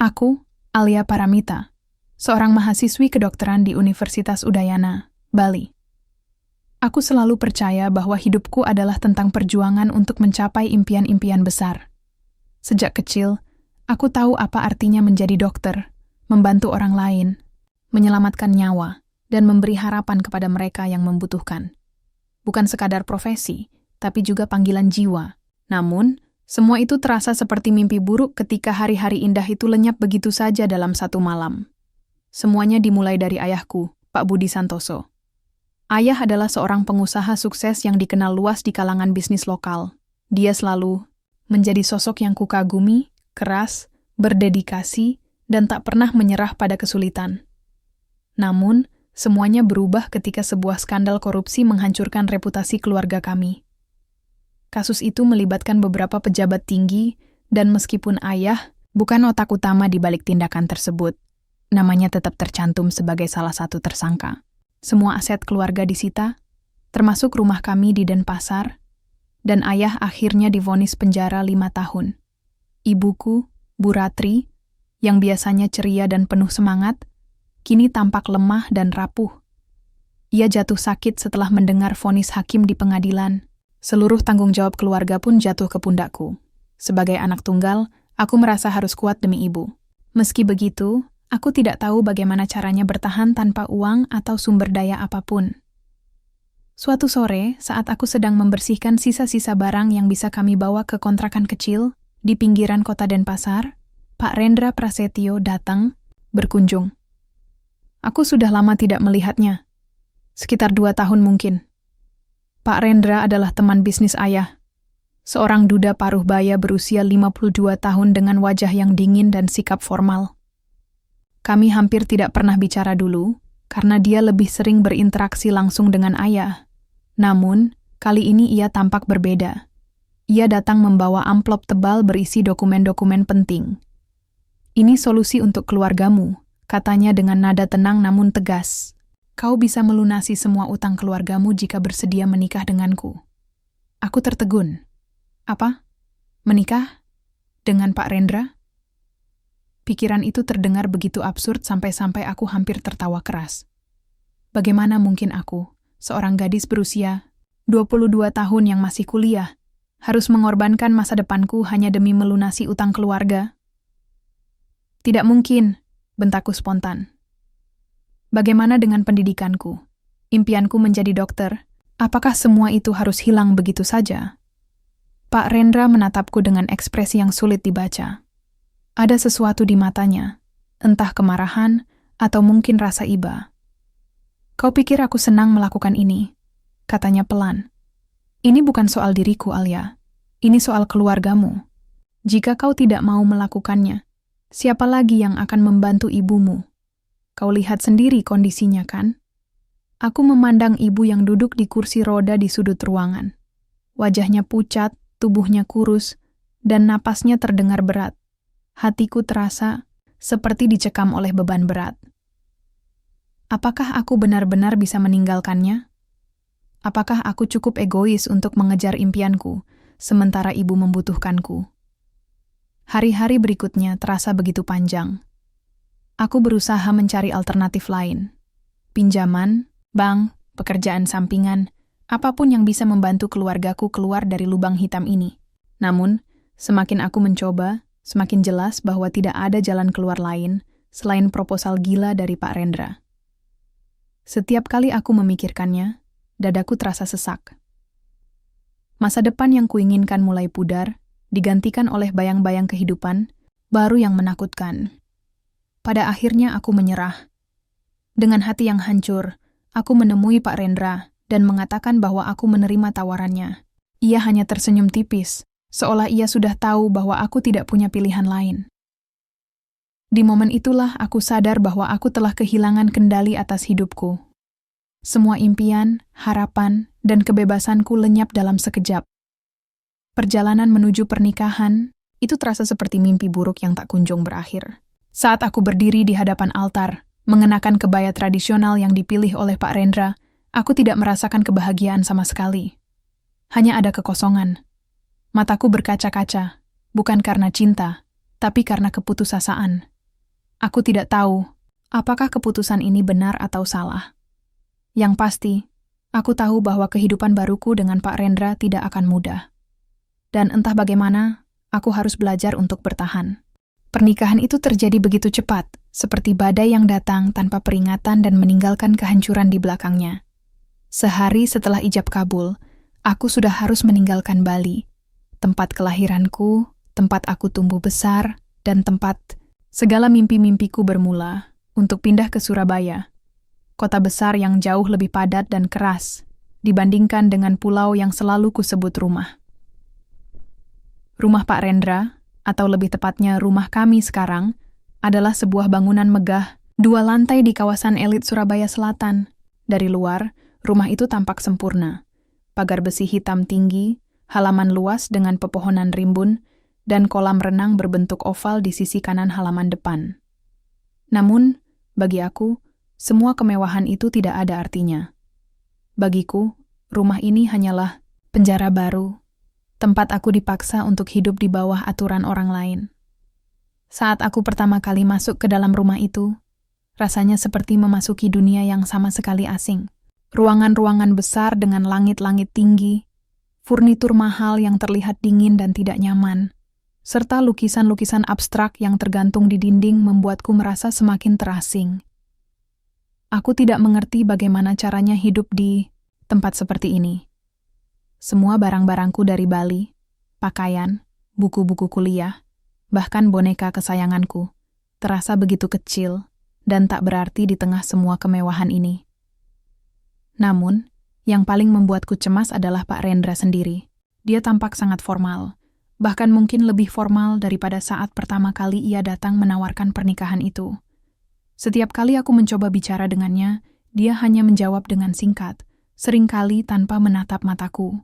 Aku, Alia Paramita, seorang mahasiswi kedokteran di Universitas Udayana, Bali. Aku selalu percaya bahwa hidupku adalah tentang perjuangan untuk mencapai impian-impian besar. Sejak kecil, aku tahu apa artinya menjadi dokter, membantu orang lain, menyelamatkan nyawa, dan memberi harapan kepada mereka yang membutuhkan. Bukan sekadar profesi, tapi juga panggilan jiwa. Namun, semua itu terasa seperti mimpi buruk ketika hari-hari indah itu lenyap begitu saja dalam satu malam. Semuanya dimulai dari ayahku, Pak Budi Santoso. Ayah adalah seorang pengusaha sukses yang dikenal luas di kalangan bisnis lokal. Dia selalu menjadi sosok yang kukagumi, keras, berdedikasi, dan tak pernah menyerah pada kesulitan. Namun, semuanya berubah ketika sebuah skandal korupsi menghancurkan reputasi keluarga kami. Kasus itu melibatkan beberapa pejabat tinggi, dan meskipun ayah bukan otak utama di balik tindakan tersebut, namanya tetap tercantum sebagai salah satu tersangka. Semua aset keluarga disita, termasuk rumah kami di Denpasar, dan ayah akhirnya divonis penjara 5 tahun. Ibuku, Bu Ratri, yang biasanya ceria dan penuh semangat, kini tampak lemah dan rapuh. Ia jatuh sakit setelah mendengar vonis hakim di pengadilan. Seluruh tanggung jawab keluarga pun jatuh ke pundakku. Sebagai anak tunggal, aku merasa harus kuat demi ibu. Meski begitu, aku tidak tahu bagaimana caranya bertahan tanpa uang atau sumber daya apapun. Suatu sore, saat aku sedang membersihkan sisa-sisa barang yang bisa kami bawa ke kontrakan kecil di pinggiran kota Denpasar, Pak Rendra Prasetyo datang berkunjung. Aku sudah lama tidak melihatnya, sekitar 2 tahun mungkin. Pak Rendra adalah teman bisnis ayah, seorang duda paruh baya berusia 52 tahun dengan wajah yang dingin dan sikap formal. Kami hampir tidak pernah bicara dulu, karena dia lebih sering berinteraksi langsung dengan ayah. Namun, kali ini ia tampak berbeda. Ia datang membawa amplop tebal berisi dokumen-dokumen penting. "Ini solusi untuk keluargamu," katanya dengan nada tenang namun tegas. "Kau bisa melunasi semua utang keluargamu jika bersedia menikah denganku." Aku tertegun. "Apa? Menikah? Dengan Pak Rendra?" Pikiran itu terdengar begitu absurd sampai-sampai aku hampir tertawa keras. Bagaimana mungkin aku, seorang gadis berusia 22 tahun yang masih kuliah, harus mengorbankan masa depanku hanya demi melunasi utang keluarga? "Tidak mungkin," bentakku spontan. "Bagaimana dengan pendidikanku? Impianku menjadi dokter. Apakah semua itu harus hilang begitu saja?" Pak Rendra menatapku dengan ekspresi yang sulit dibaca. Ada sesuatu di matanya, entah kemarahan atau mungkin rasa iba. "Kau pikir aku senang melakukan ini?" katanya pelan. "Ini bukan soal diriku, Alia. Ini soal keluargamu. Jika kau tidak mau melakukannya, siapa lagi yang akan membantu ibumu? Kau lihat sendiri kondisinya, kan?" Aku memandang ibu yang duduk di kursi roda di sudut ruangan. Wajahnya pucat, tubuhnya kurus, dan napasnya terdengar berat. Hatiku terasa seperti dicekam oleh beban berat. Apakah aku benar-benar bisa meninggalkannya? Apakah aku cukup egois untuk mengejar impianku, sementara ibu membutuhkanku? Hari-hari berikutnya terasa begitu panjang. Aku berusaha mencari alternatif lain. Pinjaman, bank, pekerjaan sampingan, apapun yang bisa membantu keluargaku keluar dari lubang hitam ini. Namun, semakin aku mencoba, semakin jelas bahwa tidak ada jalan keluar lain selain proposal gila dari Pak Rendra. Setiap kali aku memikirkannya, dadaku terasa sesak. Masa depan yang kuinginkan mulai pudar, digantikan oleh bayang-bayang kehidupan baru yang menakutkan. Pada akhirnya aku menyerah. Dengan hati yang hancur, aku menemui Pak Rendra dan mengatakan bahwa aku menerima tawarannya. Ia hanya tersenyum tipis, seolah ia sudah tahu bahwa aku tidak punya pilihan lain. Di momen itulah aku sadar bahwa aku telah kehilangan kendali atas hidupku. Semua impian, harapan, dan kebebasanku lenyap dalam sekejap. Perjalanan menuju pernikahan, itu terasa seperti mimpi buruk yang tak kunjung berakhir. Saat aku berdiri di hadapan altar, mengenakan kebaya tradisional yang dipilih oleh Pak Rendra, aku tidak merasakan kebahagiaan sama sekali. Hanya ada kekosongan. Mataku berkaca-kaca, bukan karena cinta, tapi karena keputusasaan. Aku tidak tahu apakah keputusan ini benar atau salah. Yang pasti, aku tahu bahwa kehidupan baruku dengan Pak Rendra tidak akan mudah. Dan entah bagaimana, aku harus belajar untuk bertahan. Pernikahan itu terjadi begitu cepat, seperti badai yang datang tanpa peringatan dan meninggalkan kehancuran di belakangnya. Sehari setelah ijab kabul, aku sudah harus meninggalkan Bali, tempat kelahiranku, tempat aku tumbuh besar, dan tempat segala mimpi-mimpiku bermula untuk pindah ke Surabaya, kota besar yang jauh lebih padat dan keras dibandingkan dengan pulau yang selalu kusebut rumah. Rumah Pak Rendra, atau lebih tepatnya rumah kami sekarang, adalah sebuah bangunan megah, 2 lantai di kawasan elit Surabaya Selatan. Dari luar, rumah itu tampak sempurna. Pagar besi hitam tinggi, halaman luas dengan pepohonan rimbun, dan kolam renang berbentuk oval di sisi kanan halaman depan. Namun, bagi aku, semua kemewahan itu tidak ada artinya. Bagiku, rumah ini hanyalah penjara baru, tempat aku dipaksa untuk hidup di bawah aturan orang lain. Saat aku pertama kali masuk ke dalam rumah itu, rasanya seperti memasuki dunia yang sama sekali asing. Ruangan-ruangan besar dengan langit-langit tinggi, furnitur mahal yang terlihat dingin dan tidak nyaman, serta lukisan-lukisan abstrak yang tergantung di dinding membuatku merasa semakin terasing. Aku tidak mengerti bagaimana caranya hidup di tempat seperti ini. Semua barang-barangku dari Bali, pakaian, buku-buku kuliah, bahkan boneka kesayanganku, terasa begitu kecil dan tak berarti di tengah semua kemewahan ini. Namun, yang paling membuatku cemas adalah Pak Rendra sendiri. Dia tampak sangat formal, bahkan mungkin lebih formal daripada saat pertama kali ia datang menawarkan pernikahan itu. Setiap kali aku mencoba bicara dengannya, dia hanya menjawab dengan singkat, seringkali tanpa menatap mataku.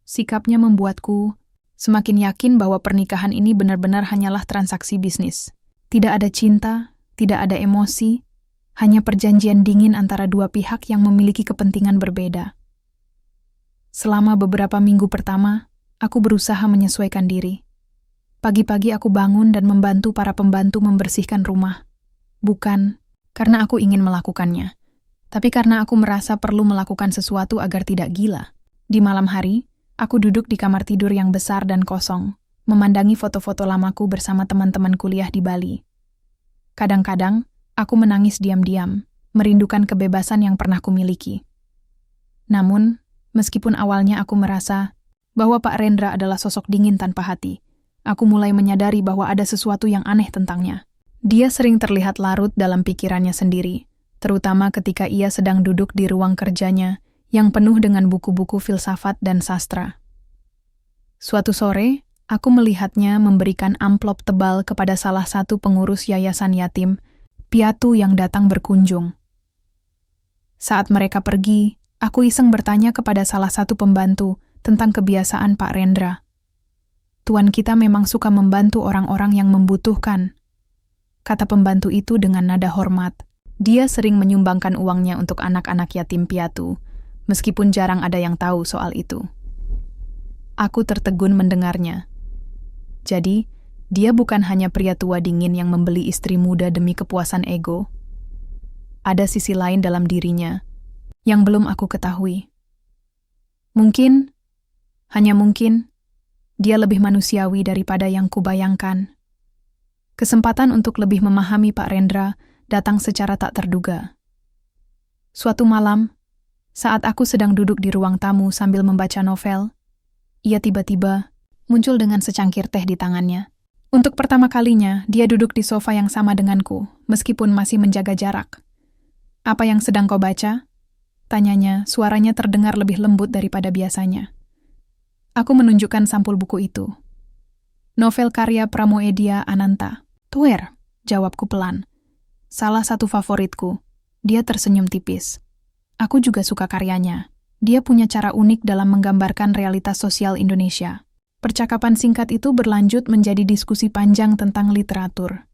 Sikapnya membuatku semakin yakin bahwa pernikahan ini benar-benar hanyalah transaksi bisnis. Tidak ada cinta, tidak ada emosi, hanya perjanjian dingin antara dua pihak yang memiliki kepentingan berbeda. Selama beberapa minggu pertama, aku berusaha menyesuaikan diri. Pagi-pagi aku bangun dan membantu para pembantu membersihkan rumah. Bukan karena aku ingin melakukannya, tapi karena aku merasa perlu melakukan sesuatu agar tidak gila. Di malam hari, aku duduk di kamar tidur yang besar dan kosong, memandangi foto-foto lamaku bersama teman-teman kuliah di Bali. Kadang-kadang, aku menangis diam-diam, merindukan kebebasan yang pernah kumiliki. Namun, meskipun awalnya aku merasa bahwa Pak Rendra adalah sosok dingin tanpa hati, aku mulai menyadari bahwa ada sesuatu yang aneh tentangnya. Dia sering terlihat larut dalam pikirannya sendiri, terutama ketika ia sedang duduk di ruang kerjanya yang penuh dengan buku-buku filsafat dan sastra. Suatu sore, aku melihatnya memberikan amplop tebal kepada salah satu pengurus yayasan yatim piatu yang datang berkunjung. Saat mereka pergi, aku iseng bertanya kepada salah satu pembantu tentang kebiasaan Pak Rendra. Tuan kita memang suka membantu orang-orang yang membutuhkan, kata pembantu itu dengan nada hormat. Dia sering menyumbangkan uangnya untuk anak-anak yatim piatu, meskipun jarang ada yang tahu soal itu. Aku tertegun mendengarnya. Jadi, dia bukan hanya pria tua dingin yang membeli istri muda demi kepuasan ego. Ada sisi lain dalam dirinya yang belum aku ketahui. Mungkin, hanya mungkin, dia lebih manusiawi daripada yang kubayangkan. Kesempatan untuk lebih memahami Pak Rendra datang secara tak terduga. Suatu malam, saat aku sedang duduk di ruang tamu sambil membaca novel, ia tiba-tiba muncul dengan secangkir teh di tangannya. Untuk pertama kalinya, dia duduk di sofa yang sama denganku, meskipun masih menjaga jarak. "Apa yang sedang kau baca?" tanyanya, suaranya terdengar lebih lembut daripada biasanya. Aku menunjukkan sampul buku itu. "Novel karya Pramoedia Ananta." "Tuer," jawabku pelan. "Salah satu favoritku." Dia tersenyum tipis. Aku juga suka karyanya. Dia punya cara unik dalam menggambarkan realitas sosial Indonesia. Percakapan singkat itu berlanjut menjadi diskusi panjang tentang literatur.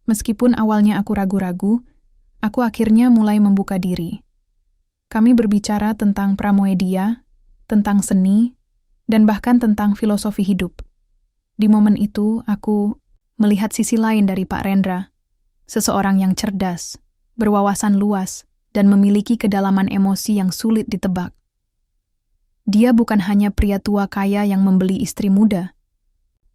Meskipun awalnya aku ragu-ragu, aku akhirnya mulai membuka diri. Kami berbicara tentang Pramoedia, tentang seni, dan bahkan tentang filosofi hidup. Di momen itu, aku melihat sisi lain dari Pak Rendra, seseorang yang cerdas, berwawasan luas, dan memiliki kedalaman emosi yang sulit ditebak. Dia bukan hanya pria tua kaya yang membeli istri muda.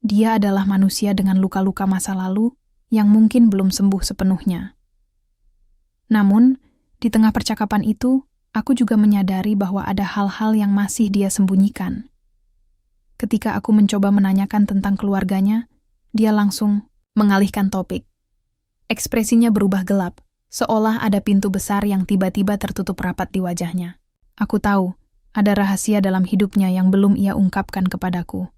Dia adalah manusia dengan luka-luka masa lalu yang mungkin belum sembuh sepenuhnya. Namun, di tengah percakapan itu, aku juga menyadari bahwa ada hal-hal yang masih dia sembunyikan. Ketika aku mencoba menanyakan tentang keluarganya, dia langsung mengalihkan topik. Ekspresinya berubah gelap, seolah ada pintu besar yang tiba-tiba tertutup rapat di wajahnya. Aku tahu, ada rahasia dalam hidupnya yang belum ia ungkapkan kepadaku.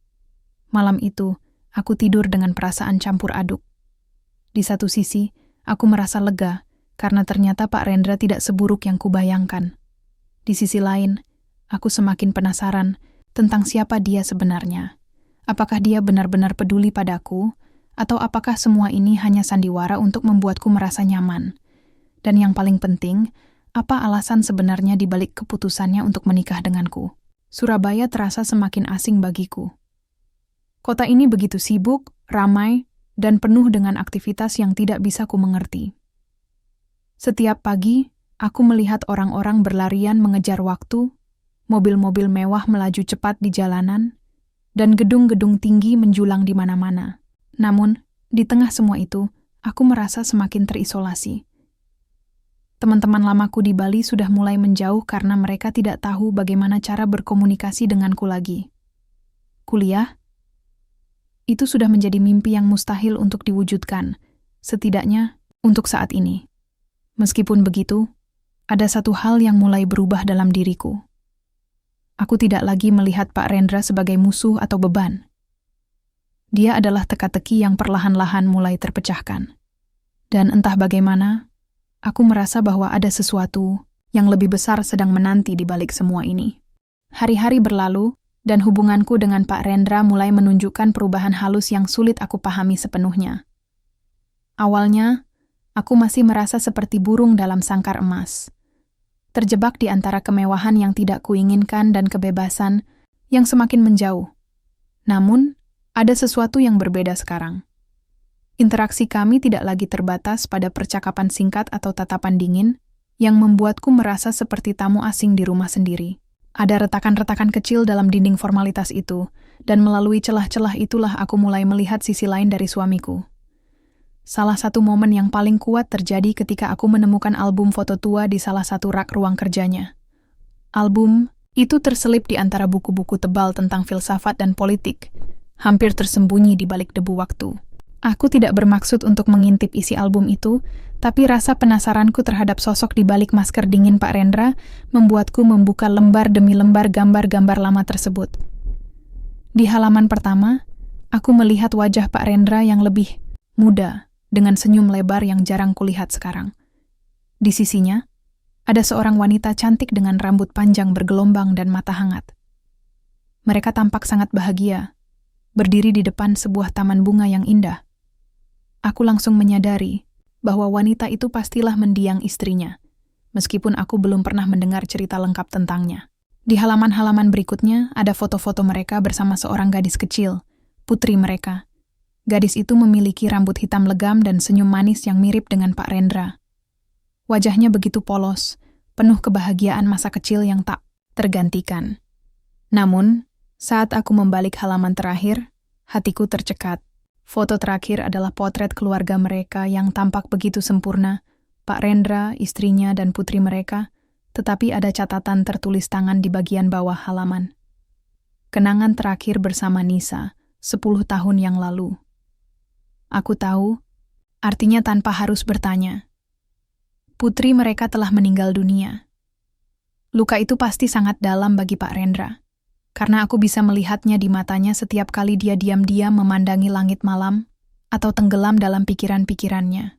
Malam itu, aku tidur dengan perasaan campur aduk. Di satu sisi, aku merasa lega, karena ternyata Pak Rendra tidak seburuk yang kubayangkan. Di sisi lain, aku semakin penasaran tentang siapa dia sebenarnya. Apakah dia benar-benar peduli padaku, atau apakah semua ini hanya sandiwara untuk membuatku merasa nyaman? Dan yang paling penting, apa alasan sebenarnya di balik keputusannya untuk menikah denganku? Surabaya terasa semakin asing bagiku. Kota ini begitu sibuk, ramai, dan penuh dengan aktivitas yang tidak bisa ku mengerti. Setiap pagi, aku melihat orang-orang berlarian mengejar waktu, mobil-mobil mewah melaju cepat di jalanan, dan gedung-gedung tinggi menjulang di mana-mana. Namun, di tengah semua itu, aku merasa semakin terisolasi. Teman-teman lamaku di Bali sudah mulai menjauh karena mereka tidak tahu bagaimana cara berkomunikasi denganku lagi. Kuliah? Itu sudah menjadi mimpi yang mustahil untuk diwujudkan, setidaknya untuk saat ini. Meskipun begitu, ada satu hal yang mulai berubah dalam diriku. Aku tidak lagi melihat Pak Rendra sebagai musuh atau beban. Dia adalah teka-teki yang perlahan-lahan mulai terpecahkan. Dan entah bagaimana, aku merasa bahwa ada sesuatu yang lebih besar sedang menanti di balik semua ini. Hari-hari berlalu, dan hubunganku dengan Pak Rendra mulai menunjukkan perubahan halus yang sulit aku pahami sepenuhnya. Awalnya, aku masih merasa seperti burung dalam sangkar emas, terjebak di antara kemewahan yang tidak kuinginkan dan kebebasan yang semakin menjauh. Namun, ada sesuatu yang berbeda sekarang. Interaksi kami tidak lagi terbatas pada percakapan singkat atau tatapan dingin yang membuatku merasa seperti tamu asing di rumah sendiri. Ada retakan-retakan kecil dalam dinding formalitas itu, dan melalui celah-celah itulah aku mulai melihat sisi lain dari suamiku. Salah satu momen yang paling kuat terjadi ketika aku menemukan album foto tua di salah satu rak ruang kerjanya. Album itu terselip di antara buku-buku tebal tentang filsafat dan politik, hampir tersembunyi di balik debu waktu. Aku tidak bermaksud untuk mengintip isi album itu, tapi rasa penasaranku terhadap sosok di balik masker dingin Pak Rendra membuatku membuka lembar demi lembar gambar-gambar lama tersebut. Di halaman pertama, aku melihat wajah Pak Rendra yang lebih muda, dengan senyum lebar yang jarang kulihat sekarang. Di sisinya, ada seorang wanita cantik dengan rambut panjang bergelombang dan mata hangat. Mereka tampak sangat bahagia, berdiri di depan sebuah taman bunga yang indah. Aku langsung menyadari bahwa wanita itu pastilah mendiang istrinya, meskipun aku belum pernah mendengar cerita lengkap tentangnya. Di halaman-halaman berikutnya ada foto-foto mereka bersama seorang gadis kecil, putri mereka. Gadis itu memiliki rambut hitam legam dan senyum manis yang mirip dengan Pak Rendra. Wajahnya begitu polos, penuh kebahagiaan masa kecil yang tak tergantikan. Namun, saat aku membalik halaman terakhir, hatiku tercekat. Foto terakhir adalah potret keluarga mereka yang tampak begitu sempurna, Pak Rendra, istrinya, dan putri mereka, tetapi ada catatan tertulis tangan di bagian bawah halaman. Kenangan terakhir bersama Nisa, 10 tahun yang lalu. Aku tahu, artinya tanpa harus bertanya. Putri mereka telah meninggal dunia. Luka itu pasti sangat dalam bagi Pak Rendra, karena aku bisa melihatnya di matanya setiap kali dia diam-diam memandangi langit malam atau tenggelam dalam pikiran-pikirannya.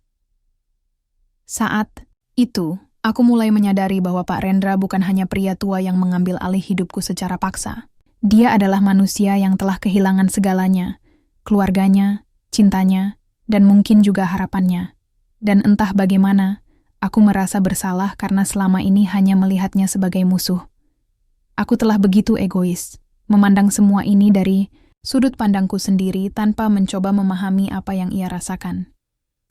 Saat itu, aku mulai menyadari bahwa Pak Rendra bukan hanya pria tua yang mengambil alih hidupku secara paksa. Dia adalah manusia yang telah kehilangan segalanya, keluarganya, cintanya, dan mungkin juga harapannya. Dan entah bagaimana, aku merasa bersalah karena selama ini hanya melihatnya sebagai musuh. Aku telah begitu egois, memandang semua ini dari sudut pandangku sendiri tanpa mencoba memahami apa yang ia rasakan.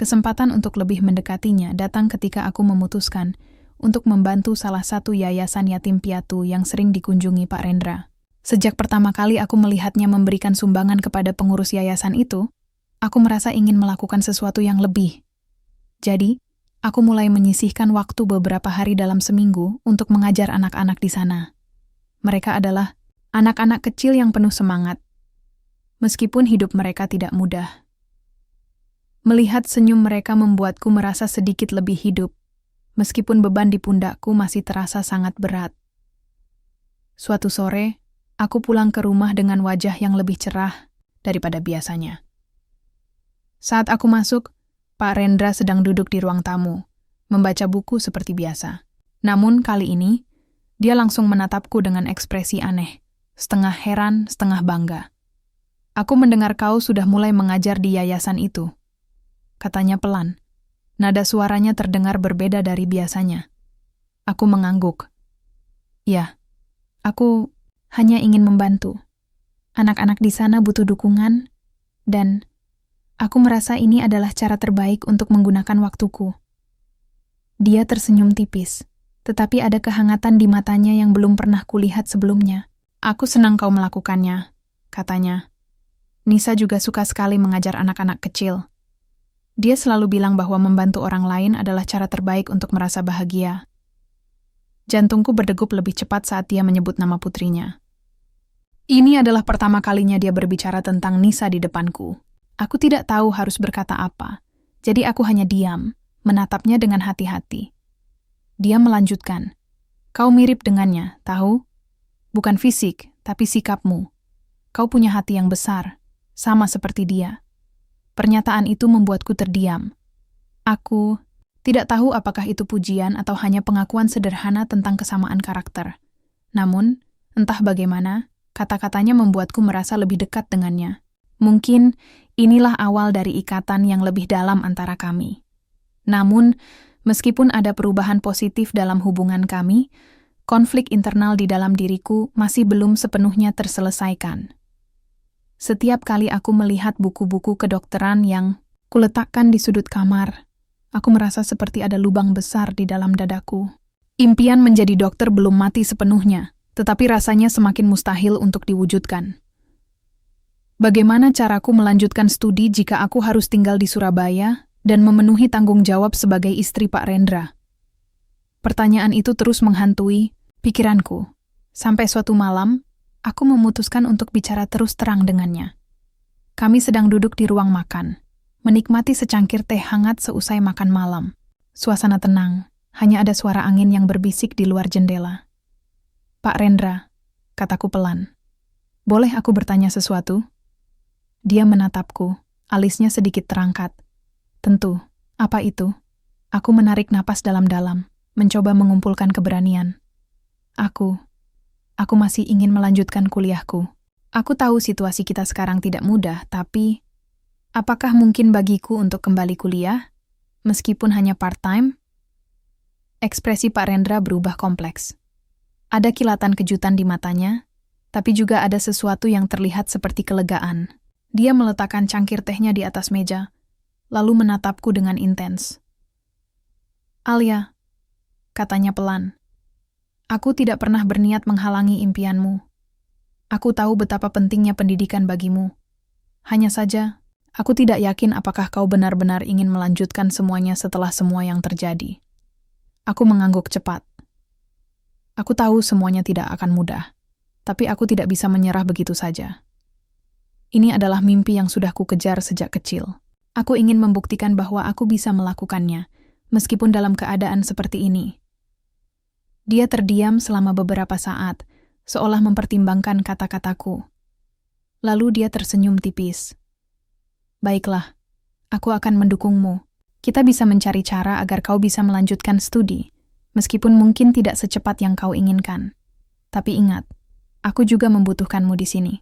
Kesempatan untuk lebih mendekatinya datang ketika aku memutuskan untuk membantu salah satu yayasan yatim piatu yang sering dikunjungi Pak Rendra. Sejak pertama kali aku melihatnya memberikan sumbangan kepada pengurus yayasan itu, aku merasa ingin melakukan sesuatu yang lebih. Jadi, aku mulai menyisihkan waktu beberapa hari dalam seminggu untuk mengajar anak-anak di sana. Mereka adalah anak-anak kecil yang penuh semangat, meskipun hidup mereka tidak mudah. Melihat senyum mereka membuatku merasa sedikit lebih hidup, meskipun beban di pundakku masih terasa sangat berat. Suatu sore, aku pulang ke rumah dengan wajah yang lebih cerah daripada biasanya. Saat aku masuk, Pak Rendra sedang duduk di ruang tamu, membaca buku seperti biasa. Namun kali ini, dia langsung menatapku dengan ekspresi aneh, setengah heran, setengah bangga. "Aku mendengar kau sudah mulai mengajar di yayasan itu," katanya pelan. Nada suaranya terdengar berbeda dari biasanya. Aku mengangguk. "Ya, aku hanya ingin membantu. Anak-anak di sana butuh dukungan, dan aku merasa ini adalah cara terbaik untuk menggunakan waktuku." Dia tersenyum tipis, tetapi ada kehangatan di matanya yang belum pernah kulihat sebelumnya. "Aku senang kau melakukannya," katanya. "Nisa juga suka sekali mengajar anak-anak kecil. Dia selalu bilang bahwa membantu orang lain adalah cara terbaik untuk merasa bahagia." Jantungku berdegup lebih cepat saat dia menyebut nama putrinya. Ini adalah pertama kalinya dia berbicara tentang Nisa di depanku. Aku tidak tahu harus berkata apa, jadi aku hanya diam, menatapnya dengan hati-hati. Dia melanjutkan, "Kau mirip dengannya, tahu? Bukan fisik, tapi sikapmu. Kau punya hati yang besar, sama seperti dia." Pernyataan itu membuatku terdiam. Aku tidak tahu apakah itu pujian atau hanya pengakuan sederhana tentang kesamaan karakter. Namun, entah bagaimana, kata-katanya membuatku merasa lebih dekat dengannya. Mungkin inilah awal dari ikatan yang lebih dalam antara kami. Namun, meskipun ada perubahan positif dalam hubungan kami, konflik internal di dalam diriku masih belum sepenuhnya terselesaikan. Setiap kali aku melihat buku-buku kedokteran yang kuletakkan di sudut kamar, aku merasa seperti ada lubang besar di dalam dadaku. Impian menjadi dokter belum mati sepenuhnya, tetapi rasanya semakin mustahil untuk diwujudkan. Bagaimana caraku melanjutkan studi jika aku harus tinggal di Surabaya dan memenuhi tanggung jawab sebagai istri Pak Rendra? Pertanyaan itu terus menghantui pikiranku. Sampai suatu malam, aku memutuskan untuk bicara terus terang dengannya. Kami sedang duduk di ruang makan, menikmati secangkir teh hangat seusai makan malam. Suasana tenang, hanya ada suara angin yang berbisik di luar jendela. "Pak Rendra," kataku pelan, "boleh aku bertanya sesuatu?" Dia menatapku, alisnya sedikit terangkat. "Tentu, apa itu?" Aku menarik napas dalam-dalam, mencoba mengumpulkan keberanian. Aku masih ingin melanjutkan kuliahku. Aku tahu situasi kita sekarang tidak mudah, tapi apakah mungkin bagiku untuk kembali kuliah, meskipun hanya part-time? Ekspresi Pak Rendra berubah kompleks. Ada kilatan kejutan di matanya, tapi juga ada sesuatu yang terlihat seperti kelegaan. Dia meletakkan cangkir tehnya di atas meja, lalu menatapku dengan intens. "Alia," katanya pelan, "aku tidak pernah berniat menghalangi impianmu. Aku tahu betapa pentingnya pendidikan bagimu. Hanya saja, aku tidak yakin apakah kau benar-benar ingin melanjutkan semuanya setelah semua yang terjadi." Aku mengangguk cepat. Aku tahu semuanya tidak akan mudah, tapi aku tidak bisa menyerah begitu saja. Ini adalah mimpi yang sudah kukejar sejak kecil. Aku ingin membuktikan bahwa aku bisa melakukannya, meskipun dalam keadaan seperti ini. Dia terdiam selama beberapa saat, seolah mempertimbangkan kata-kataku. Lalu dia tersenyum tipis. "Baiklah, aku akan mendukungmu. Kita bisa mencari cara agar kau bisa melanjutkan studi, meskipun mungkin tidak secepat yang kau inginkan. Tapi ingat, aku juga membutuhkanmu di sini."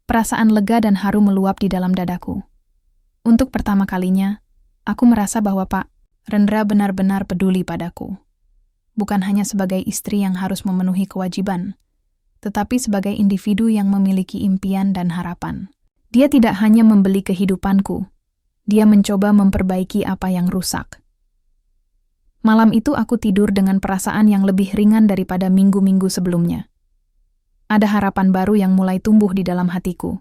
Perasaan lega dan haru meluap di dalam dadaku. Untuk pertama kalinya, aku merasa bahwa Pak Rendra benar-benar peduli padaku. Bukan hanya sebagai istri yang harus memenuhi kewajiban, tetapi sebagai individu yang memiliki impian dan harapan. Dia tidak hanya membeli kehidupanku, Dia mencoba memperbaiki apa yang rusak. Malam itu aku tidur dengan perasaan yang lebih ringan daripada minggu-minggu sebelumnya. Ada harapan baru yang mulai tumbuh di dalam hatiku.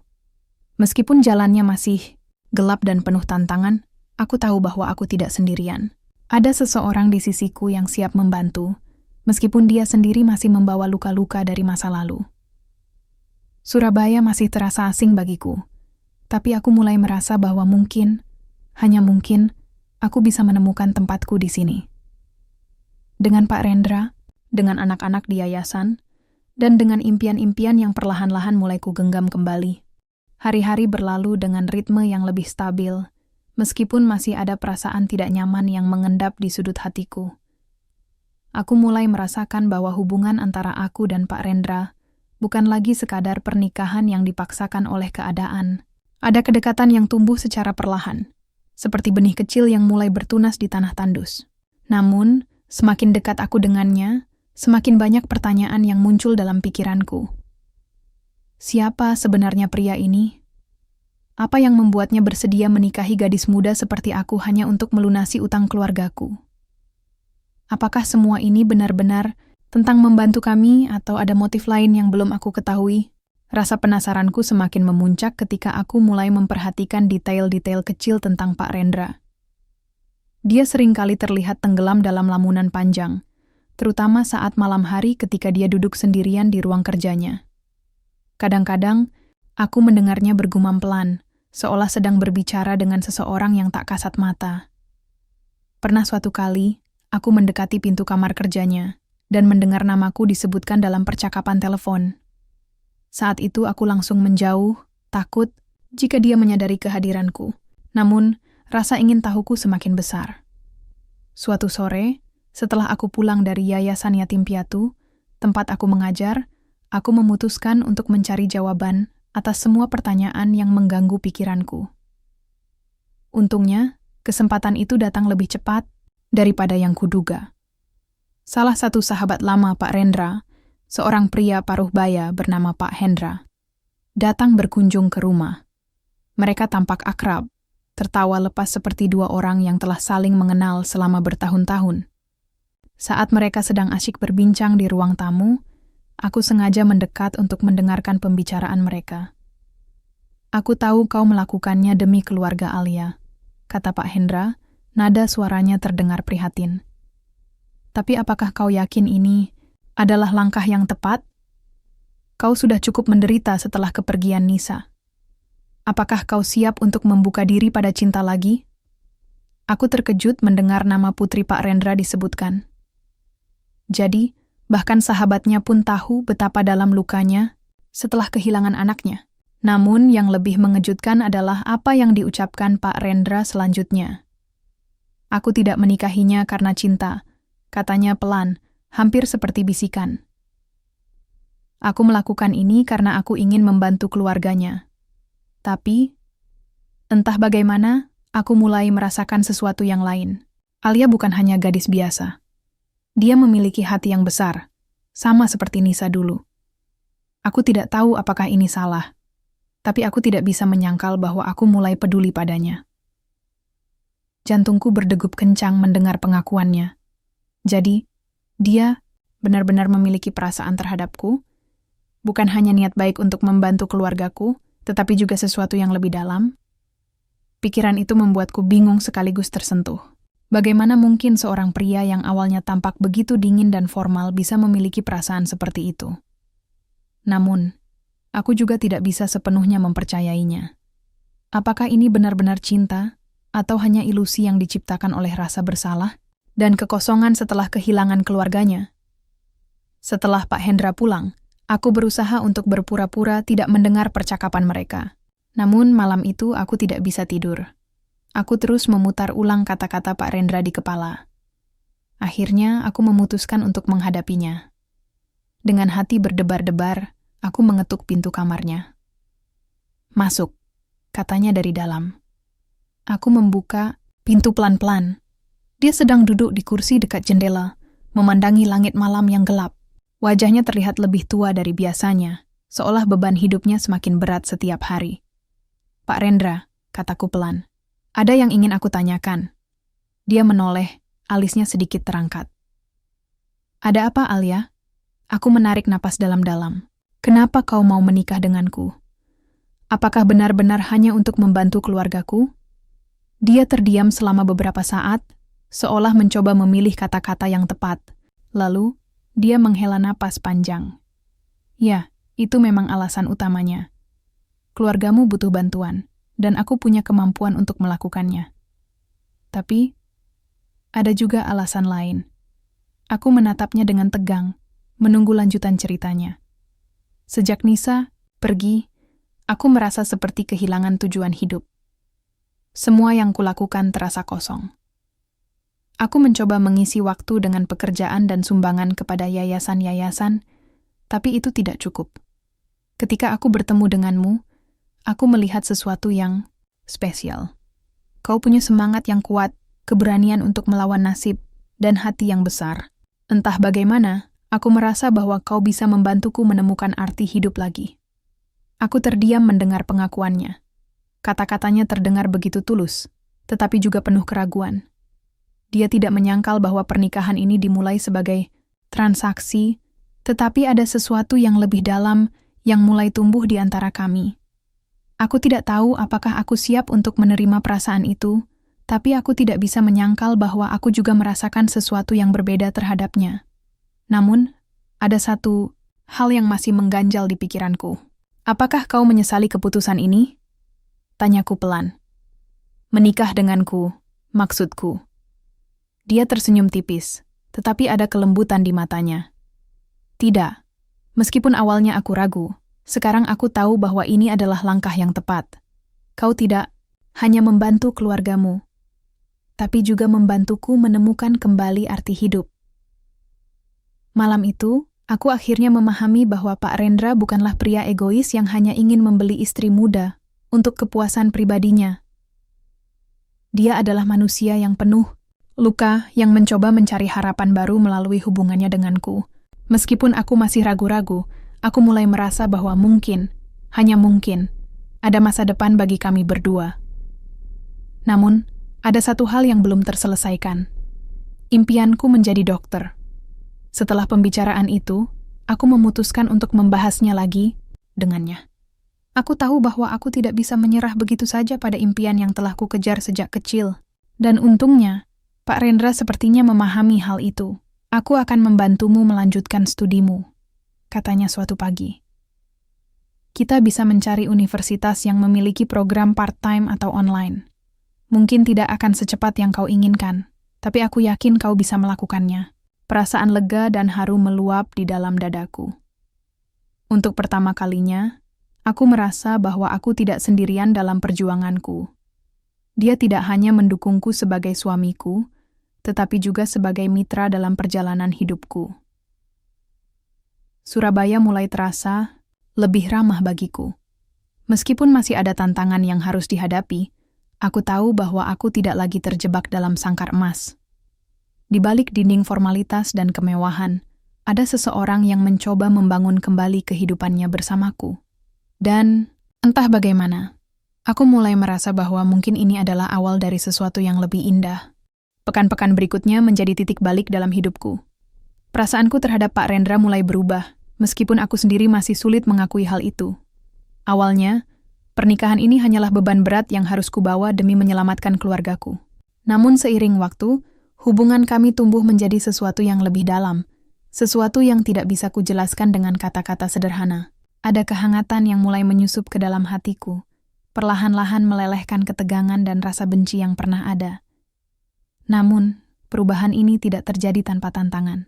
Meskipun jalannya masih gelap dan penuh tantangan, aku tahu bahwa aku tidak sendirian. Ada seseorang di sisiku yang siap membantu, meskipun dia sendiri masih membawa luka-luka dari masa lalu. Surabaya masih terasa asing bagiku, tapi aku mulai merasa bahwa mungkin, hanya mungkin, aku bisa menemukan tempatku di sini. Dengan Pak Rendra, dengan anak-anak di yayasan, dan dengan impian-impian yang perlahan-lahan mulai kugenggam kembali. Hari-hari berlalu dengan ritme yang lebih stabil, meskipun masih ada perasaan tidak nyaman yang mengendap di sudut hatiku. Aku mulai merasakan bahwa hubungan antara aku dan Pak Rendra bukan lagi sekadar pernikahan yang dipaksakan oleh keadaan. Ada kedekatan yang tumbuh secara perlahan, seperti benih kecil yang mulai bertunas di tanah tandus. Namun, semakin dekat aku dengannya, semakin banyak pertanyaan yang muncul dalam pikiranku. Siapa sebenarnya pria ini? Apa yang membuatnya bersedia menikahi gadis muda seperti aku hanya untuk melunasi utang keluargaku? Apakah semua ini benar-benar tentang membantu kami atau ada motif lain yang belum aku ketahui? Rasa penasaranku semakin memuncak ketika aku mulai memperhatikan detail-detail kecil tentang Pak Rendra. Dia seringkali terlihat tenggelam dalam lamunan panjang, terutama saat malam hari ketika dia duduk sendirian di ruang kerjanya. Kadang-kadang, aku mendengarnya bergumam pelan, seolah sedang berbicara dengan seseorang yang tak kasat mata. Pernah suatu kali, aku mendekati pintu kamar kerjanya, dan mendengar namaku disebutkan dalam percakapan telepon. Saat itu aku langsung menjauh, takut jika dia menyadari kehadiranku. Namun, rasa ingin tahuku semakin besar. Suatu sore, setelah aku pulang dari Yayasan Yatim Piatu, tempat aku mengajar, aku memutuskan untuk mencari jawaban atas semua pertanyaan yang mengganggu pikiranku. Untungnya, kesempatan itu datang lebih cepat daripada yang kuduga. Salah satu sahabat lama Pak Rendra, seorang pria paruh baya bernama Pak Hendra, datang berkunjung ke rumah. Mereka tampak akrab, tertawa lepas seperti dua orang yang telah saling mengenal selama bertahun-tahun. Saat mereka sedang asyik berbincang di ruang tamu, aku sengaja mendekat untuk mendengarkan pembicaraan mereka. "Aku tahu kau melakukannya demi keluarga Alia," kata Pak Hendra, nada suaranya terdengar prihatin. "Tapi apakah kau yakin ini adalah langkah yang tepat? Kau sudah cukup menderita setelah kepergian Nisa. Apakah kau siap untuk membuka diri pada cinta lagi?" Aku terkejut mendengar nama putri Pak Rendra disebutkan. Jadi, bahkan sahabatnya pun tahu betapa dalam lukanya setelah kehilangan anaknya. Namun, yang lebih mengejutkan adalah apa yang diucapkan Pak Rendra selanjutnya. "Aku tidak menikahinya karena cinta," katanya pelan, hampir seperti bisikan. "Aku melakukan ini karena aku ingin membantu keluarganya. Tapi, entah bagaimana, aku mulai merasakan sesuatu yang lain. Alia bukan hanya gadis biasa. Dia memiliki hati yang besar, sama seperti Nisa dulu. Aku tidak tahu apakah ini salah, tapi aku tidak bisa menyangkal bahwa aku mulai peduli padanya." Jantungku berdegup kencang mendengar pengakuannya. Jadi, dia benar-benar memiliki perasaan terhadapku, bukan hanya niat baik untuk membantu keluargaku, tetapi juga sesuatu yang lebih dalam. Pikiran itu membuatku bingung sekaligus tersentuh. Bagaimana mungkin seorang pria yang awalnya tampak begitu dingin dan formal bisa memiliki perasaan seperti itu? Namun, aku juga tidak bisa sepenuhnya mempercayainya. Apakah ini benar-benar cinta, atau hanya ilusi yang diciptakan oleh rasa bersalah dan kekosongan setelah kehilangan keluarganya? Setelah Pak Hendra pulang, aku berusaha untuk berpura-pura tidak mendengar percakapan mereka. Namun malam itu aku tidak bisa tidur. Aku terus memutar ulang kata-kata Pak Rendra di kepala. Akhirnya aku memutuskan untuk menghadapinya. Dengan hati berdebar-debar, aku mengetuk pintu kamarnya. "Masuk," katanya dari dalam. Aku membuka pintu pelan-pelan. Dia sedang duduk di kursi dekat jendela, memandangi langit malam yang gelap. Wajahnya terlihat lebih tua dari biasanya, seolah beban hidupnya semakin berat setiap hari. "Pak Rendra," kataku pelan, Ada yang ingin aku tanyakan. Dia menoleh, alisnya sedikit terangkat. Ada apa, Alia? Aku menarik napas dalam-dalam. Kenapa kau mau menikah denganku? Apakah benar-benar hanya untuk membantu keluargaku? Dia terdiam selama beberapa saat, seolah mencoba memilih kata-kata yang tepat. Lalu, dia menghela napas panjang. Ya, itu memang alasan utamanya. Keluargamu butuh bantuan, dan aku punya kemampuan untuk melakukannya. Tapi, ada juga alasan lain. Aku menatapnya dengan tegang, menunggu lanjutan ceritanya. Sejak Nisa pergi, aku merasa seperti kehilangan tujuan hidup. Semua yang kulakukan terasa kosong. Aku mencoba mengisi waktu dengan pekerjaan dan sumbangan kepada yayasan-yayasan, tapi itu tidak cukup. Ketika aku bertemu denganmu, aku melihat sesuatu yang spesial. Kau punya semangat yang kuat, keberanian untuk melawan nasib, dan hati yang besar. Entah bagaimana, aku merasa bahwa kau bisa membantuku menemukan arti hidup lagi. Aku terdiam mendengar pengakuannya. Kata-katanya terdengar begitu tulus, tetapi juga penuh keraguan. Dia tidak menyangkal bahwa pernikahan ini dimulai sebagai transaksi, tetapi ada sesuatu yang lebih dalam yang mulai tumbuh di antara kami. Aku tidak tahu apakah aku siap untuk menerima perasaan itu, tapi aku tidak bisa menyangkal bahwa aku juga merasakan sesuatu yang berbeda terhadapnya. Namun, ada satu hal yang masih mengganjal di pikiranku. Apakah kau menyesali keputusan ini? Tanyaku pelan. Menikah denganku, maksudku. Dia tersenyum tipis, tetapi ada kelembutan di matanya. Tidak. Meskipun awalnya aku ragu, sekarang aku tahu bahwa ini adalah langkah yang tepat. Kau tidak hanya membantu keluargamu, tapi juga membantuku menemukan kembali arti hidup. Malam itu, aku akhirnya memahami bahwa Pak Rendra bukanlah pria egois yang hanya ingin membeli istri muda untuk kepuasan pribadinya. Dia adalah manusia yang penuh luka yang mencoba mencari harapan baru melalui hubungannya denganku. Meskipun aku masih ragu-ragu, aku mulai merasa bahwa mungkin, hanya mungkin, ada masa depan bagi kami berdua. Namun, ada satu hal yang belum terselesaikan. Impianku menjadi dokter. Setelah pembicaraan itu, aku memutuskan untuk membahasnya lagi dengannya. Aku tahu bahwa aku tidak bisa menyerah begitu saja pada impian yang telah kukejar sejak kecil. Dan untungnya, Pak Rendra sepertinya memahami hal itu. Aku akan membantumu melanjutkan studimu, katanya suatu pagi. Kita bisa mencari universitas yang memiliki program part-time atau online. Mungkin tidak akan secepat yang kau inginkan, tapi aku yakin kau bisa melakukannya. Perasaan lega dan haru meluap di dalam dadaku. Untuk pertama kalinya, aku merasa bahwa aku tidak sendirian dalam perjuanganku. Dia tidak hanya mendukungku sebagai suamiku, tetapi juga sebagai mitra dalam perjalanan hidupku. Surabaya mulai terasa lebih ramah bagiku. Meskipun masih ada tantangan yang harus dihadapi, aku tahu bahwa aku tidak lagi terjebak dalam sangkar emas. Di balik dinding formalitas dan kemewahan, ada seseorang yang mencoba membangun kembali kehidupannya bersamaku. Dan, entah bagaimana, aku mulai merasa bahwa mungkin ini adalah awal dari sesuatu yang lebih indah. Pekan-pekan berikutnya menjadi titik balik dalam hidupku. Perasaanku terhadap Pak Rendra mulai berubah, meskipun aku sendiri masih sulit mengakui hal itu. Awalnya, pernikahan ini hanyalah beban berat yang harus kubawa demi menyelamatkan keluargaku. Namun seiring waktu, hubungan kami tumbuh menjadi sesuatu yang lebih dalam, sesuatu yang tidak bisa kujelaskan dengan kata-kata sederhana. Ada kehangatan yang mulai menyusup ke dalam hatiku, perlahan-lahan melelehkan ketegangan dan rasa benci yang pernah ada. Namun, perubahan ini tidak terjadi tanpa tantangan.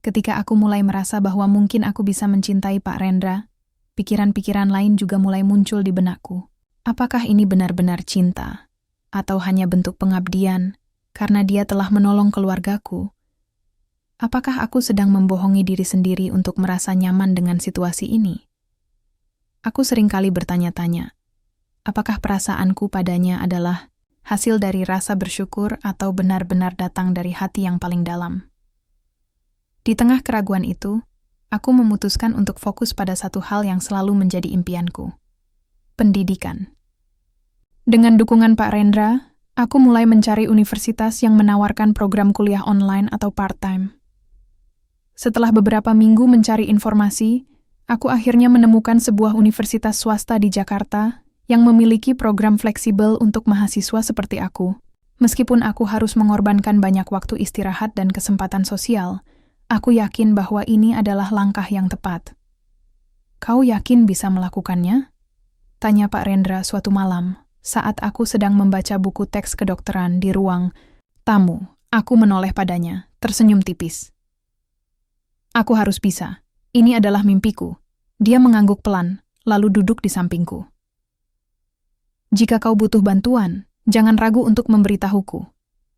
Ketika aku mulai merasa bahwa mungkin aku bisa mencintai Pak Rendra, pikiran-pikiran lain juga mulai muncul di benakku. Apakah ini benar-benar cinta? Atau hanya bentuk pengabdian karena dia telah menolong keluargaku? Apakah aku sedang membohongi diri sendiri untuk merasa nyaman dengan situasi ini? Aku seringkali bertanya-tanya, apakah perasaanku padanya adalah hasil dari rasa bersyukur atau benar-benar datang dari hati yang paling dalam? Di tengah keraguan itu, aku memutuskan untuk fokus pada satu hal yang selalu menjadi impianku. Pendidikan. Dengan dukungan Pak Rendra, aku mulai mencari universitas yang menawarkan program kuliah online atau part-time. Setelah beberapa minggu mencari informasi, aku akhirnya menemukan sebuah universitas swasta di Jakarta yang memiliki program fleksibel untuk mahasiswa seperti aku. Meskipun aku harus mengorbankan banyak waktu istirahat dan kesempatan sosial, aku yakin bahwa ini adalah langkah yang tepat. Kau yakin bisa melakukannya? Tanya Pak Rendra suatu malam, saat aku sedang membaca buku teks kedokteran di ruang tamu. Aku menoleh padanya, tersenyum tipis. Aku harus bisa. Ini adalah mimpiku. Dia mengangguk pelan, lalu duduk di sampingku. Jika kau butuh bantuan, jangan ragu untuk memberitahuku.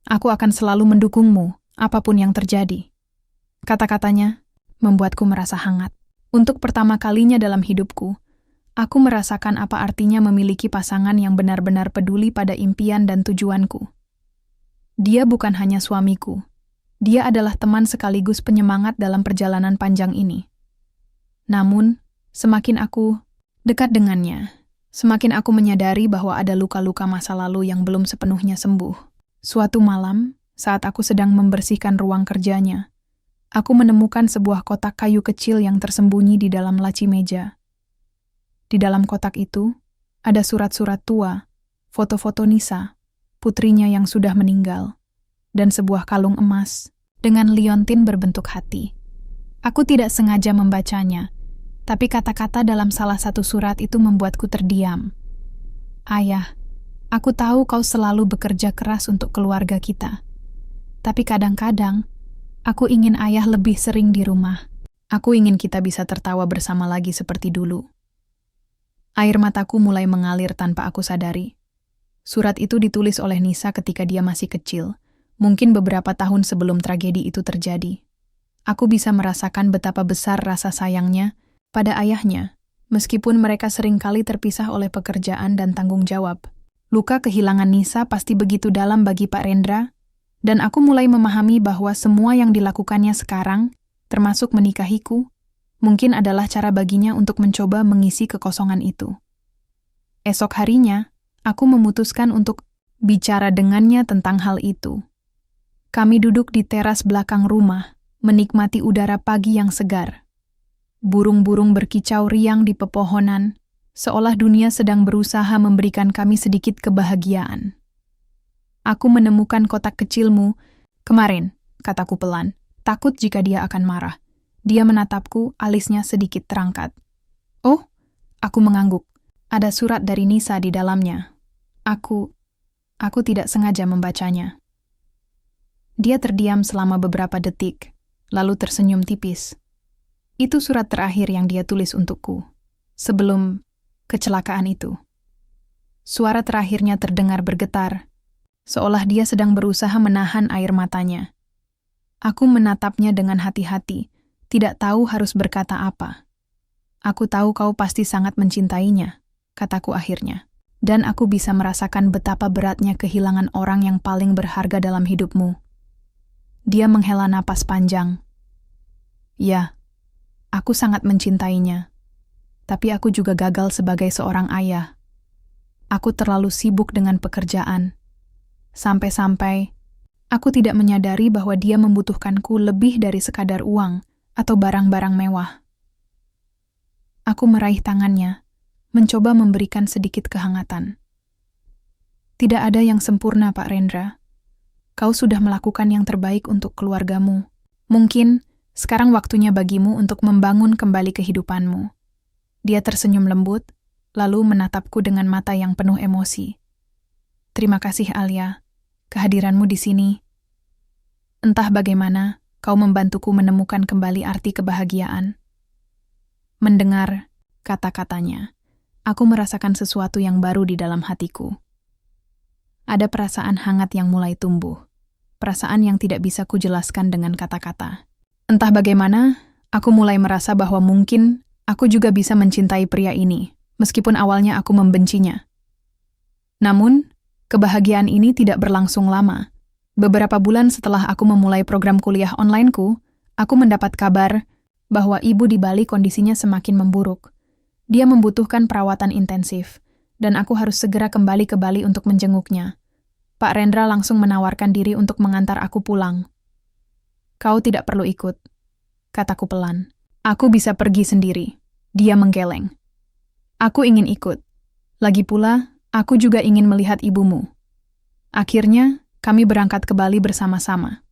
Aku akan selalu mendukungmu, apapun yang terjadi. Kata-katanya membuatku merasa hangat. Untuk pertama kalinya dalam hidupku, aku merasakan apa artinya memiliki pasangan yang benar-benar peduli pada impian dan tujuanku. Dia bukan hanya suamiku. Dia adalah teman sekaligus penyemangat dalam perjalanan panjang ini. Namun, semakin aku dekat dengannya, semakin aku menyadari bahwa ada luka-luka masa lalu yang belum sepenuhnya sembuh. Suatu malam, saat aku sedang membersihkan ruang kerjanya, aku menemukan sebuah kotak kayu kecil yang tersembunyi di dalam laci meja. Di dalam kotak itu, ada surat-surat tua, foto-foto Nisa, putrinya yang sudah meninggal, dan sebuah kalung emas dengan liontin berbentuk hati. Aku tidak sengaja membacanya, tapi kata-kata dalam salah satu surat itu membuatku terdiam. Ayah, aku tahu kau selalu bekerja keras untuk keluarga kita. Tapi kadang-kadang, aku ingin ayah lebih sering di rumah. Aku ingin kita bisa tertawa bersama lagi seperti dulu. Air mataku mulai mengalir tanpa aku sadari. Surat itu ditulis oleh Nisa ketika dia masih kecil, mungkin beberapa tahun sebelum tragedi itu terjadi. Aku bisa merasakan betapa besar rasa sayangnya pada ayahnya, meskipun mereka seringkali terpisah oleh pekerjaan dan tanggung jawab. Luka kehilangan Nisa pasti begitu dalam bagi Pak Rendra, dan aku mulai memahami bahwa semua yang dilakukannya sekarang, termasuk menikahiku, mungkin adalah cara baginya untuk mencoba mengisi kekosongan itu. Esok harinya, aku memutuskan untuk bicara dengannya tentang hal itu. Kami duduk di teras belakang rumah, menikmati udara pagi yang segar. Burung-burung berkicau riang di pepohonan, seolah dunia sedang berusaha memberikan kami sedikit kebahagiaan. Aku menemukan kotak kecilmu kemarin, kataku pelan, takut jika dia akan marah. Dia menatapku, alisnya sedikit terangkat. Oh, aku mengangguk. Ada surat dari Nisa di dalamnya. Aku tidak sengaja membacanya. Dia terdiam selama beberapa detik, lalu tersenyum tipis. Itu surat terakhir yang dia tulis untukku, sebelum kecelakaan itu. Suara terakhirnya terdengar bergetar, seolah dia sedang berusaha menahan air matanya. Aku menatapnya dengan hati-hati, tidak tahu harus berkata apa. Aku tahu kau pasti sangat mencintainya, kataku akhirnya, dan aku bisa merasakan betapa beratnya kehilangan orang yang paling berharga dalam hidupmu. Dia menghela napas panjang. Ya, aku sangat mencintainya, tapi aku juga gagal sebagai seorang ayah. Aku terlalu sibuk dengan pekerjaan, sampai-sampai aku tidak menyadari bahwa dia membutuhkanku lebih dari sekadar uang atau barang-barang mewah. Aku meraih tangannya, mencoba memberikan sedikit kehangatan. Tidak ada yang sempurna, Pak Rendra. Kau sudah melakukan yang terbaik untuk keluargamu. Mungkin sekarang waktunya bagimu untuk membangun kembali kehidupanmu. Dia tersenyum lembut, lalu menatapku dengan mata yang penuh emosi. Terima kasih, Alia. Kehadiranmu di sini. Entah bagaimana, kau membantuku menemukan kembali arti kebahagiaan. Mendengar kata-katanya, aku merasakan sesuatu yang baru di dalam hatiku. Ada perasaan hangat yang mulai tumbuh. Perasaan yang tidak bisa kujelaskan dengan kata-kata. Entah bagaimana, aku mulai merasa bahwa mungkin aku juga bisa mencintai pria ini, meskipun awalnya aku membencinya. Namun, kebahagiaan ini tidak berlangsung lama. Beberapa bulan setelah aku memulai program kuliah online-ku, aku mendapat kabar bahwa ibu di Bali kondisinya semakin memburuk. Dia membutuhkan perawatan intensif, dan aku harus segera kembali ke Bali untuk menjenguknya. Pak Rendra langsung menawarkan diri untuk mengantar aku pulang. Kau tidak perlu ikut, kataku pelan. Aku bisa pergi sendiri. Dia menggeleng. Aku ingin ikut. Lagi pula, aku juga ingin melihat ibumu. Akhirnya, kami berangkat ke Bali bersama-sama.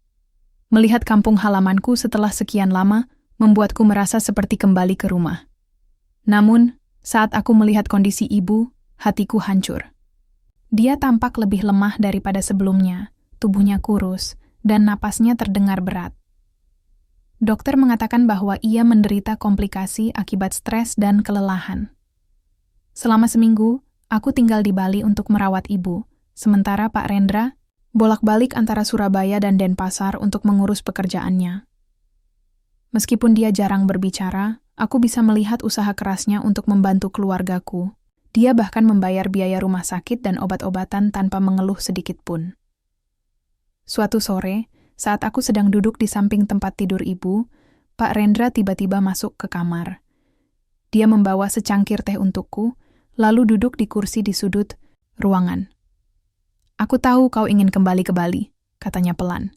Melihat kampung halamanku setelah sekian lama, membuatku merasa seperti kembali ke rumah. Namun, saat aku melihat kondisi ibu, hatiku hancur. Dia tampak lebih lemah daripada sebelumnya, tubuhnya kurus, dan napasnya terdengar berat. Dokter mengatakan bahwa ia menderita komplikasi akibat stres dan kelelahan. Selama seminggu, aku tinggal di Bali untuk merawat ibu, sementara Pak Rendra bolak-balik antara Surabaya dan Denpasar untuk mengurus pekerjaannya. Meskipun dia jarang berbicara, aku bisa melihat usaha kerasnya untuk membantu keluargaku. Dia bahkan membayar biaya rumah sakit dan obat-obatan tanpa mengeluh sedikit pun. Suatu sore, saat aku sedang duduk di samping tempat tidur ibu, Pak Rendra tiba-tiba masuk ke kamar. Dia membawa secangkir teh untukku, lalu duduk di kursi di sudut ruangan. Aku tahu kau ingin kembali ke Bali, katanya pelan.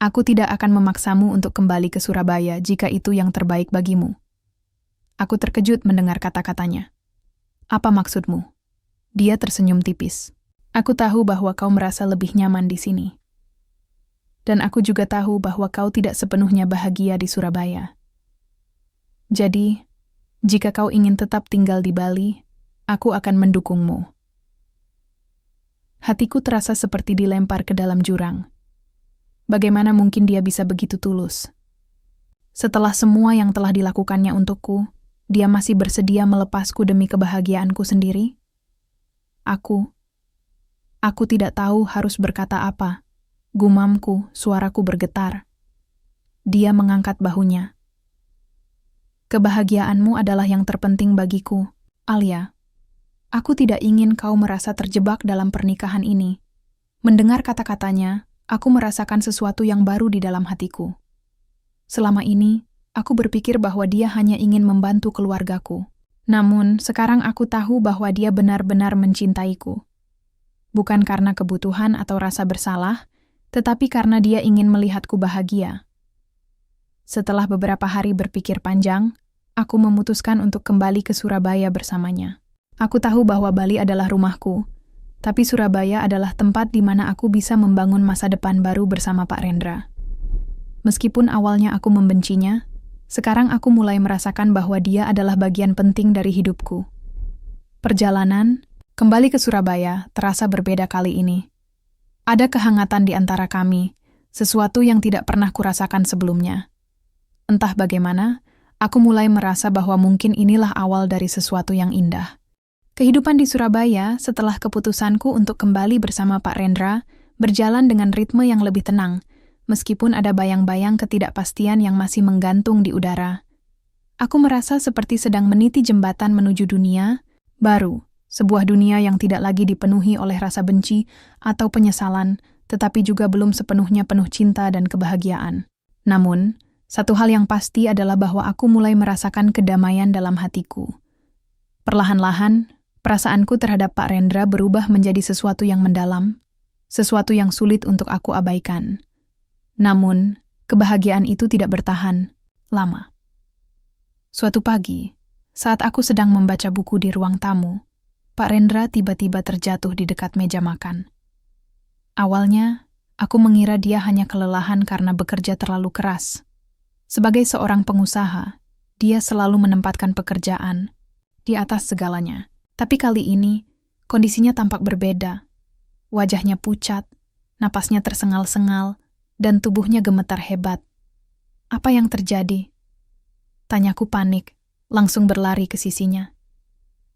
Aku tidak akan memaksamu untuk kembali ke Surabaya jika itu yang terbaik bagimu. Aku terkejut mendengar kata-katanya. Apa maksudmu? Dia tersenyum tipis. Aku tahu bahwa kau merasa lebih nyaman di sini. Dan aku juga tahu bahwa kau tidak sepenuhnya bahagia di Surabaya. Jadi, jika kau ingin tetap tinggal di Bali, aku akan mendukungmu. Hatiku terasa seperti dilempar ke dalam jurang. Bagaimana mungkin dia bisa begitu tulus? Setelah semua yang telah dilakukannya untukku, dia masih bersedia melepasku demi kebahagiaanku sendiri? Aku tidak tahu harus berkata apa. Gumamku, suaraku bergetar. Dia mengangkat bahunya. Kebahagiaanmu adalah yang terpenting bagiku, Alia. Aku tidak ingin kau merasa terjebak dalam pernikahan ini. Mendengar kata-katanya, aku merasakan sesuatu yang baru di dalam hatiku. Selama ini, aku berpikir bahwa dia hanya ingin membantu keluargaku. Namun, sekarang aku tahu bahwa dia benar-benar mencintaiku. Bukan karena kebutuhan atau rasa bersalah, tetapi karena dia ingin melihatku bahagia. Setelah beberapa hari berpikir panjang, aku memutuskan untuk kembali ke Surabaya bersamanya. Aku tahu bahwa Bali adalah rumahku, tapi Surabaya adalah tempat di mana aku bisa membangun masa depan baru bersama Pak Rendra. Meskipun awalnya aku membencinya, sekarang aku mulai merasakan bahwa dia adalah bagian penting dari hidupku. Perjalanan kembali ke Surabaya terasa berbeda kali ini. Ada kehangatan di antara kami, sesuatu yang tidak pernah kurasakan sebelumnya. Entah bagaimana, aku mulai merasa bahwa mungkin inilah awal dari sesuatu yang indah. Kehidupan di Surabaya setelah keputusanku untuk kembali bersama Pak Rendra berjalan dengan ritme yang lebih tenang, meskipun ada bayang-bayang ketidakpastian yang masih menggantung di udara. Aku merasa seperti sedang meniti jembatan menuju dunia baru, sebuah dunia yang tidak lagi dipenuhi oleh rasa benci atau penyesalan, tetapi juga belum sepenuhnya penuh cinta dan kebahagiaan. Namun, satu hal yang pasti adalah bahwa aku mulai merasakan kedamaian dalam hatiku. Perlahan-lahan, perasaanku terhadap Pak Rendra berubah menjadi sesuatu yang mendalam, sesuatu yang sulit untuk aku abaikan. Namun, kebahagiaan itu tidak bertahan lama. Suatu pagi, saat aku sedang membaca buku di ruang tamu, Pak Rendra tiba-tiba terjatuh di dekat meja makan. Awalnya, aku mengira dia hanya kelelahan karena bekerja terlalu keras. Sebagai seorang pengusaha, dia selalu menempatkan pekerjaan di atas segalanya. Tapi kali ini, kondisinya tampak berbeda. Wajahnya pucat, napasnya tersengal-sengal, dan tubuhnya gemetar hebat. Apa yang terjadi? Tanyaku panik, langsung berlari ke sisinya.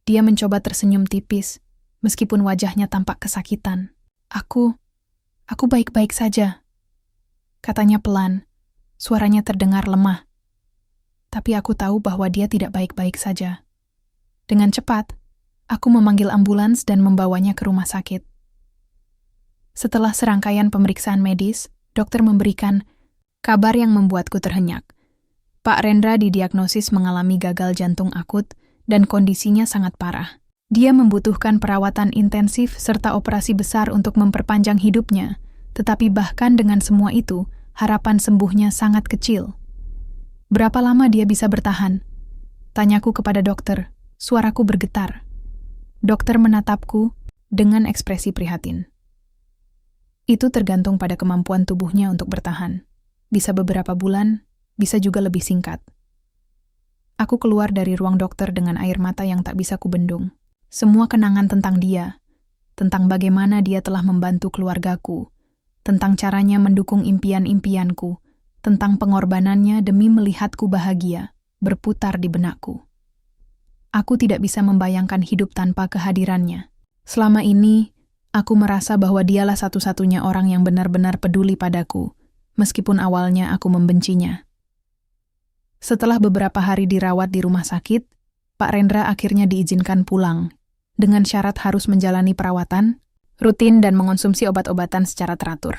Dia mencoba tersenyum tipis, meskipun wajahnya tampak kesakitan. Aku baik-baik saja. Katanya pelan, suaranya terdengar lemah. Tapi aku tahu bahwa dia tidak baik-baik saja. Dengan cepat, aku memanggil ambulans dan membawanya ke rumah sakit. Setelah serangkaian pemeriksaan medis, dokter memberikan kabar yang membuatku terhenyak. Pak Rendra didiagnosis mengalami gagal jantung akut dan kondisinya sangat parah. Dia membutuhkan perawatan intensif serta operasi besar untuk memperpanjang hidupnya, tetapi bahkan dengan semua itu, harapan sembuhnya sangat kecil. Berapa lama dia bisa bertahan? Tanyaku kepada dokter, suaraku bergetar. Dokter menatapku dengan ekspresi prihatin. Itu tergantung pada kemampuan tubuhnya untuk bertahan. Bisa beberapa bulan, bisa juga lebih singkat. Aku keluar dari ruang dokter dengan air mata yang tak bisa kubendung. Semua kenangan tentang dia, tentang bagaimana dia telah membantu keluargaku, tentang caranya mendukung impian-impianku, tentang pengorbanannya demi melihatku bahagia, berputar di benakku. Aku tidak bisa membayangkan hidup tanpa kehadirannya. Selama ini, aku merasa bahwa dialah satu-satunya orang yang benar-benar peduli padaku, meskipun awalnya aku membencinya. Setelah beberapa hari dirawat di rumah sakit, Pak Rendra akhirnya diizinkan pulang, dengan syarat harus menjalani perawatan, rutin dan mengonsumsi obat-obatan secara teratur.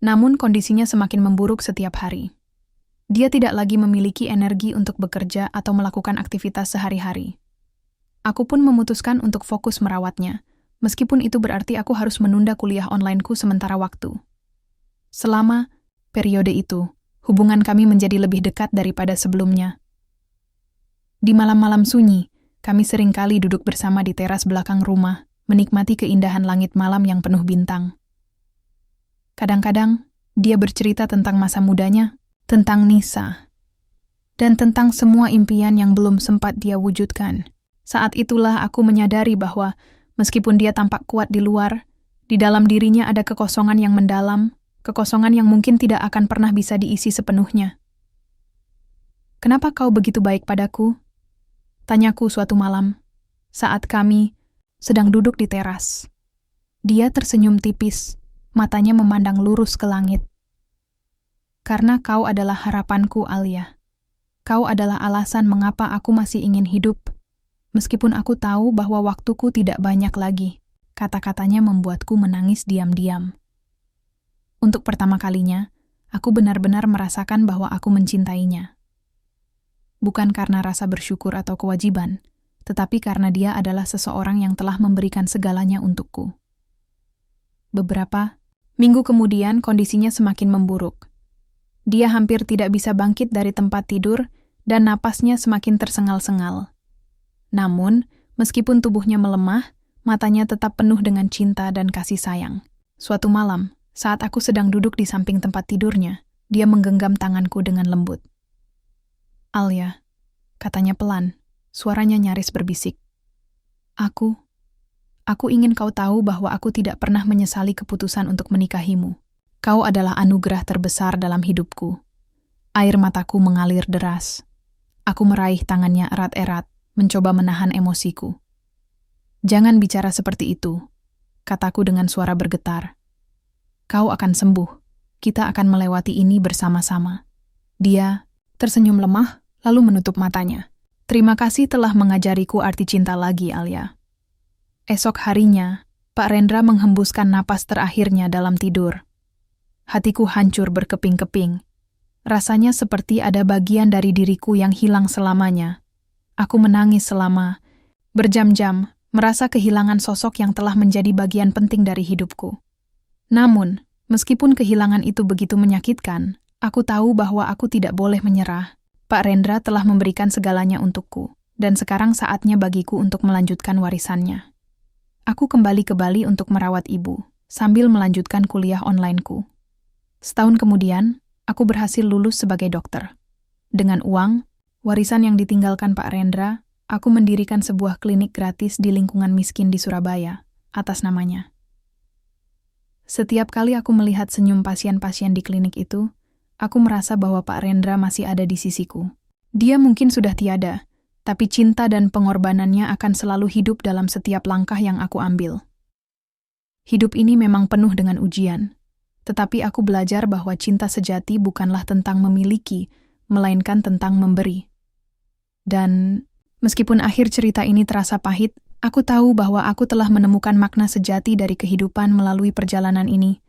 Namun kondisinya semakin memburuk setiap hari. Dia tidak lagi memiliki energi untuk bekerja atau melakukan aktivitas sehari-hari. Aku pun memutuskan untuk fokus merawatnya, meskipun itu berarti aku harus menunda kuliah onlineku sementara waktu. Selama periode itu, hubungan kami menjadi lebih dekat daripada sebelumnya. Di malam-malam sunyi, kami seringkali duduk bersama di teras belakang rumah, menikmati keindahan langit malam yang penuh bintang. Kadang-kadang, dia bercerita tentang masa mudanya, tentang Nisa, dan tentang semua impian yang belum sempat dia wujudkan. Saat itulah aku menyadari bahwa, meskipun dia tampak kuat di luar, di dalam dirinya ada kekosongan yang mendalam, kekosongan yang mungkin tidak akan pernah bisa diisi sepenuhnya. "Kenapa kau begitu baik padaku?" tanyaku suatu malam, saat kami sedang duduk di teras. Dia tersenyum tipis, matanya memandang lurus ke langit. "Karena kau adalah harapanku, Alia. Kau adalah alasan mengapa aku masih ingin hidup, meskipun aku tahu bahwa waktuku tidak banyak lagi." Kata-katanya membuatku menangis diam-diam. Untuk pertama kalinya, aku benar-benar merasakan bahwa aku mencintainya. Bukan karena rasa bersyukur atau kewajiban, tetapi karena dia adalah seseorang yang telah memberikan segalanya untukku. Beberapa minggu kemudian kondisinya semakin memburuk. Dia hampir tidak bisa bangkit dari tempat tidur dan napasnya semakin tersengal-sengal. Namun, meskipun tubuhnya melemah, matanya tetap penuh dengan cinta dan kasih sayang. Suatu malam, saat aku sedang duduk di samping tempat tidurnya, dia menggenggam tanganku dengan lembut. "Alia," katanya pelan, suaranya nyaris berbisik. Aku ingin kau tahu bahwa aku tidak pernah menyesali keputusan untuk menikahimu. Kau adalah anugerah terbesar dalam hidupku." Air mataku mengalir deras. Aku meraih tangannya erat-erat, mencoba menahan emosiku. "Jangan bicara seperti itu," kataku dengan suara bergetar. "Kau akan sembuh. Kita akan melewati ini bersama-sama." Dia tersenyum lemah, lalu menutup matanya. "Terima kasih telah mengajariku arti cinta lagi, Alia." Esok harinya, Pak Rendra menghembuskan napas terakhirnya dalam tidur. Hatiku hancur berkeping-keping. Rasanya seperti ada bagian dari diriku yang hilang selamanya. Aku menangis selama berjam-jam, merasa kehilangan sosok yang telah menjadi bagian penting dari hidupku. Namun, meskipun kehilangan itu begitu menyakitkan, aku tahu bahwa aku tidak boleh menyerah. Pak Rendra telah memberikan segalanya untukku, dan sekarang saatnya bagiku untuk melanjutkan warisannya. Aku kembali ke Bali untuk merawat ibu, sambil melanjutkan kuliah onlineku. Setahun kemudian, aku berhasil lulus sebagai dokter. Dengan uang, warisan yang ditinggalkan Pak Rendra, aku mendirikan sebuah klinik gratis di lingkungan miskin di Surabaya, atas namanya. Setiap kali aku melihat senyum pasien-pasien di klinik itu, aku merasa bahwa Pak Rendra masih ada di sisiku. Dia mungkin sudah tiada, tapi cinta dan pengorbanannya akan selalu hidup dalam setiap langkah yang aku ambil. Hidup ini memang penuh dengan ujian, tetapi aku belajar bahwa cinta sejati bukanlah tentang memiliki, melainkan tentang memberi. Dan meskipun akhir cerita ini terasa pahit, aku tahu bahwa aku telah menemukan makna sejati dari kehidupan melalui perjalanan ini.